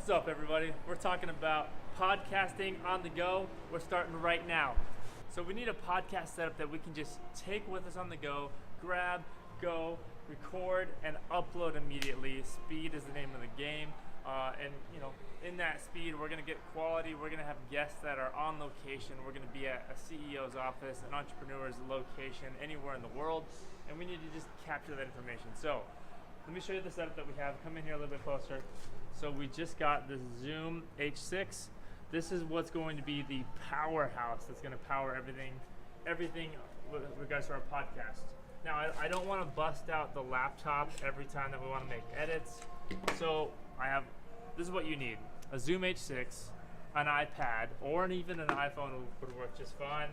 What's up, everybody? We're talking about podcasting on the go. We're starting right now. So we need a podcast setup that we can just take with us on the go, grab, go, record, and upload immediately. Speed is the name of the game. And in that speed, we're gonna get quality. We're gonna have guests that are on location. We're gonna be at a CEO's office, an entrepreneur's location, anywhere in the world, and we need to just capture that information. So let me show you the setup that we have. Come in here a little bit closer. So we just got the Zoom H6. This is what's going to be the powerhouse that's going to power everything with regards to our podcast. Now, I don't want to bust out the laptop every time that we want to make edits. So this is what you need: a Zoom H6, an iPad, or even an iPhone would work just fine.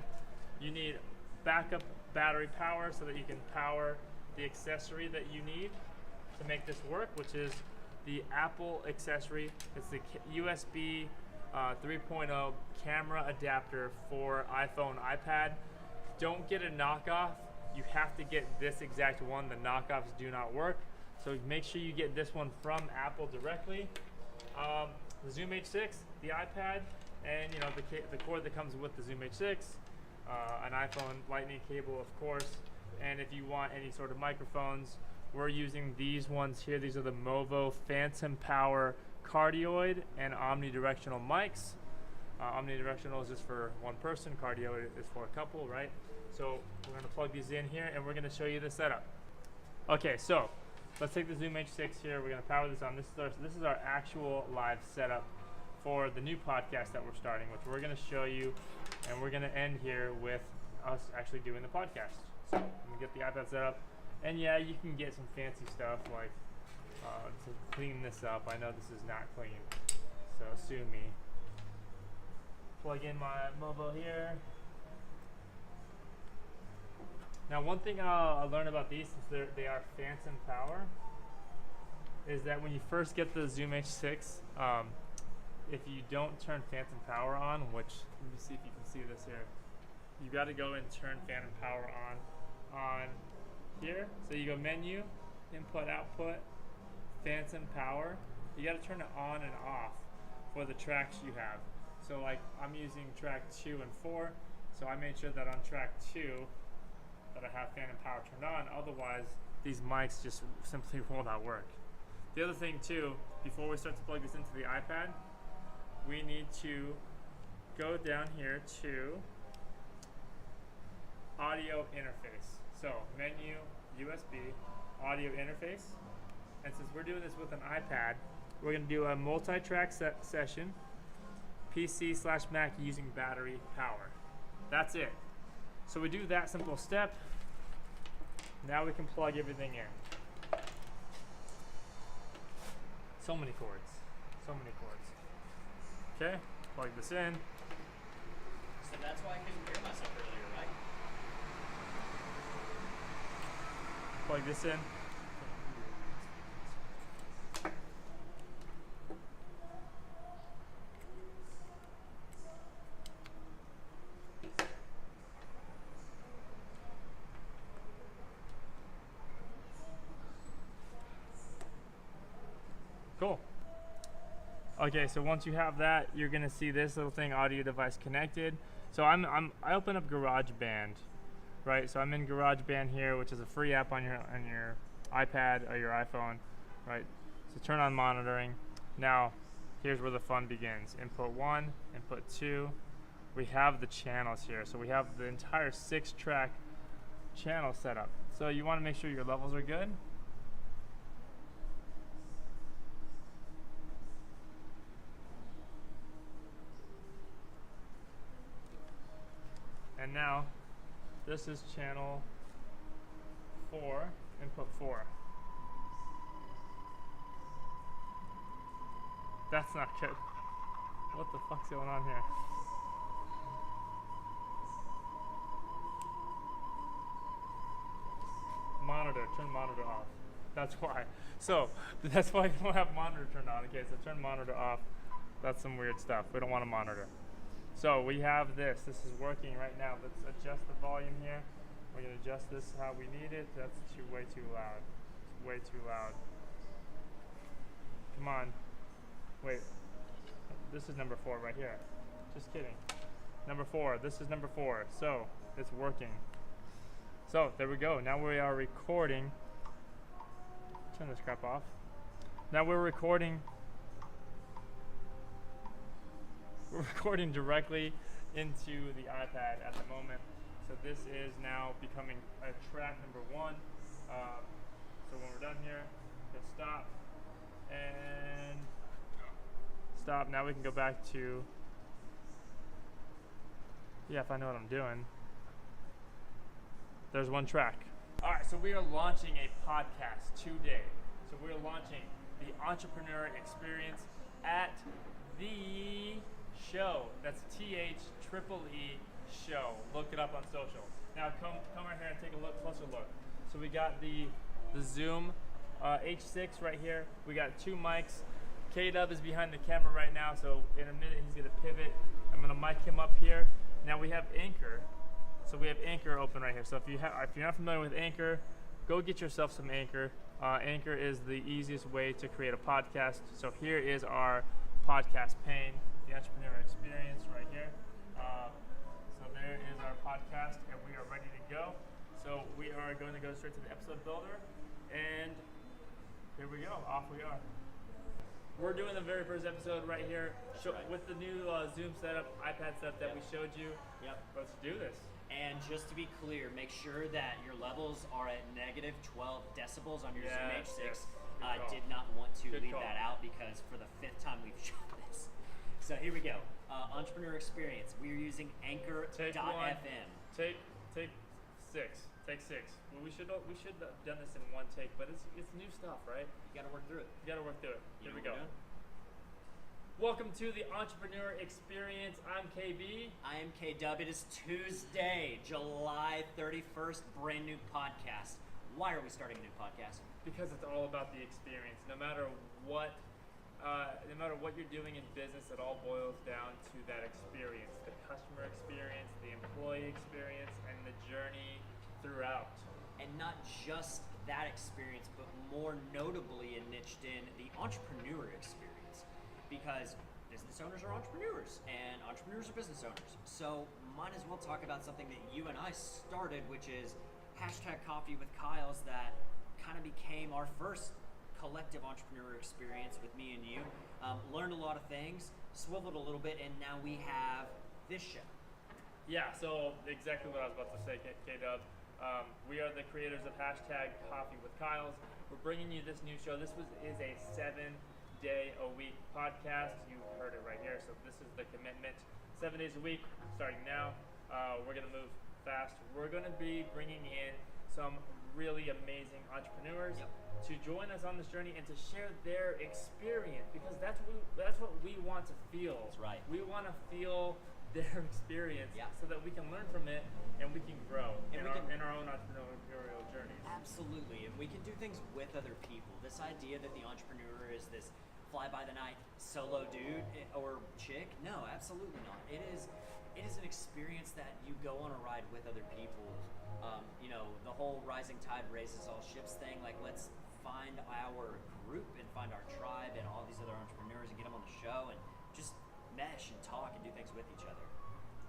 You need backup battery power so that you can power the accessory that you need to make this work, which is the Apple accessory. It's the USB 3.0 camera adapter for iPhone, iPad. Don't get a knockoff. You have to get this exact one. The knockoffs do not work. So make sure you get this one from Apple directly. The Zoom H6, the iPad, and the cord that comes with the Zoom H6, an iPhone lightning cable, of course. And if you want any sort of microphones, we're using these ones here. These are the Movo Phantom Power cardioid and omnidirectional mics. Omnidirectional is just for one person, cardioid is for a couple, right? So we're gonna plug these in here and we're gonna show you the setup. Okay, so let's take the Zoom H6 here. We're gonna power this on. This is our actual live setup for the new podcast that we're starting, which we're gonna show you, and we're gonna end here with us actually doing the podcast. So I'm gonna get the iPad set up. And yeah, you can get some fancy stuff like to clean this up. I know this is not clean, so sue me. Plug in my Movo here. Now, one thing I learned about these, since they are Phantom Power, is that when you first get the Zoom H6, if you don't turn Phantom Power on, which, let me see if you can see this here, you got to go and turn Phantom Power on here. So you go menu, input, output, Phantom Power. You got to turn it on and off for the tracks you have. So like I'm using track 2 and 4, so I made sure that on track 2 that I have Phantom Power turned on. Otherwise, these mics just simply will not work. The other thing too, before we start to plug this into the iPad, we need to go down here to audio interface. So menu, USB, audio interface. And since we're doing this with an iPad, we're going to do a multi-track session, PC/Mac using battery power. That's it. So we do that simple step. Now we can plug everything in. So many cords. So many cords. Okay, plug this in. So that's why I couldn't hear myself earlier, right? Plug this in. Cool. Okay, so once you have that, you're gonna see this little thing, audio device connected. So I open up GarageBand, right? So I'm in GarageBand here, which is a free app on your iPad or your iPhone, right? So turn on monitoring. Now, here's where the fun begins. Input 1, input 2. We have the channels here. So we have the entire 6-track channel setup. So you want to make sure your levels are good. And now, this is channel 4, input 4. That's not good. What the fuck's going on here? Monitor, turn monitor off. That's why. So, that's why you don't have monitor turned on. Okay, so turn monitor off. That's some weird stuff. We don't want a monitor. So we have this. This is working right now. Let's adjust the volume here. We're going to adjust this how we need it. That's way too loud. It's way too loud. Come on. Wait. This is number 4 right here. Just kidding. Number 4. This is number 4. So it's working. So there we go. Now we are recording. Turn this crap off. Now we're recording. We're recording directly into the iPad at the moment. So this is now becoming a track number 1. So when we're done here, hit stop and stop. Now we can go back to, yeah, if I know what I'm doing. There's 1 track. All right, so we are launching a podcast today. So we're launching the Entrepreneur Experience at the show. That's THEE show. Look it up on social. Now come right here and take a closer look. So we got the Zoom H6 right here. We got 2 mics. K-Dub is behind the camera right now, so in a minute he's gonna pivot. I'm gonna mic him up here. Now we have Anchor. So we have Anchor open right here. So if you're not familiar with Anchor, go get yourself some Anchor. Anchor is the easiest way to create a podcast. So here is our podcast pane, the Entrepreneur Experience right here. So there is our podcast, and we are ready to go. So we are going to go straight to the episode builder, and here we go. Off we are. We're doing the very first episode right here with the new Zoom setup, iPad setup that we showed you. Yep. Let's do this. And just to be clear, make sure that your levels are at negative 12 decibels on your Zoom H6. Yes. Did not want to Good leave call. that out because for the 5th time we've shot this. So here we go. Entrepreneur Experience. We are using Take Anchor.fm. Take 6. Take 6. Well, we should have done this in 1 take, but it's new stuff, right? You got to work through it. You gotta work through it. Here You know we what go. we're doing? Welcome to the Entrepreneur Experience. I'm KB. I am K-Dub. It is Tuesday, July 31st, brand new podcast. Why are we starting a new podcast? Because it's all about the experience. No matter what you're doing in business, it all boils down to that experience: the customer experience, the employee experience, and the journey throughout. And not just that experience, but more notably and niched in the entrepreneur experience. Because business owners are entrepreneurs, and entrepreneurs are business owners. So might as well talk about something that you and I started, which is #Coffee with Kyle's, that kind of became our first collective entrepreneur experience with me and you. Learned a lot of things, swiveled a little bit, and now we have this show. Yeah, so exactly what I was about to say, K-Dub. We are the creators of #Coffee with Kyle's. We're bringing you this new show. This is a 7-day-a-week podcast. You heard it right here. So this is the commitment. 7 days a week, starting now. We're going to move fast. We're going to be bringing in some really amazing entrepreneurs to join us on this journey and to share their experience, because that's what we want to feel. That's right. We want to feel their experience so that we can learn from it and we can grow in our own entrepreneurial journeys. Absolutely, and we can do things with other people. This idea that the entrepreneur is this fly-by-the-night solo dude or chick, no, absolutely not. It is an experience that you go on a ride with other people. The whole rising tide raises all ships thing. Like, let's find our group and find our tribe and all these other entrepreneurs and get them on the show and just mesh and talk and do things with each other.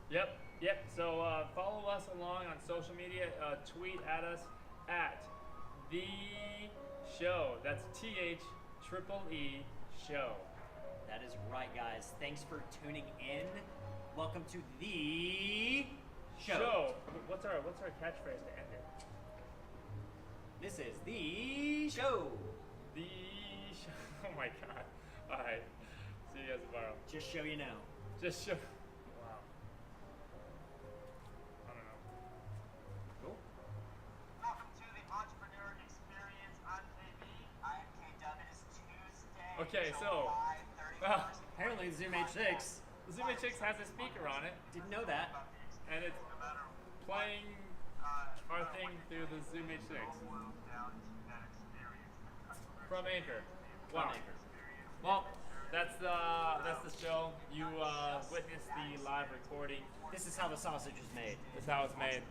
Yep. So follow us along on social media. Tweet at us at the show. That's THEE show. That is right, guys. Thanks for tuning in. Welcome to the show. What's our catchphrase to end it? This is the show. The show. Oh my God. All right. See you guys tomorrow. Just show you know. Just show. Wow. I don't know. Cool. Welcome to the Entrepreneur Experience. I'm KB. I am K-Dub. It is Tuesday, Okay, so July 31st. Apparently the Zoom H6. the Zoom H6 has a speaker on it, Didn't know that. and it's playing our thing through the Zoom H6 from Anchor. Wow. Anchor. Well, that's the show. You witnessed the live recording. This is how the sausage is made. That's how it's made.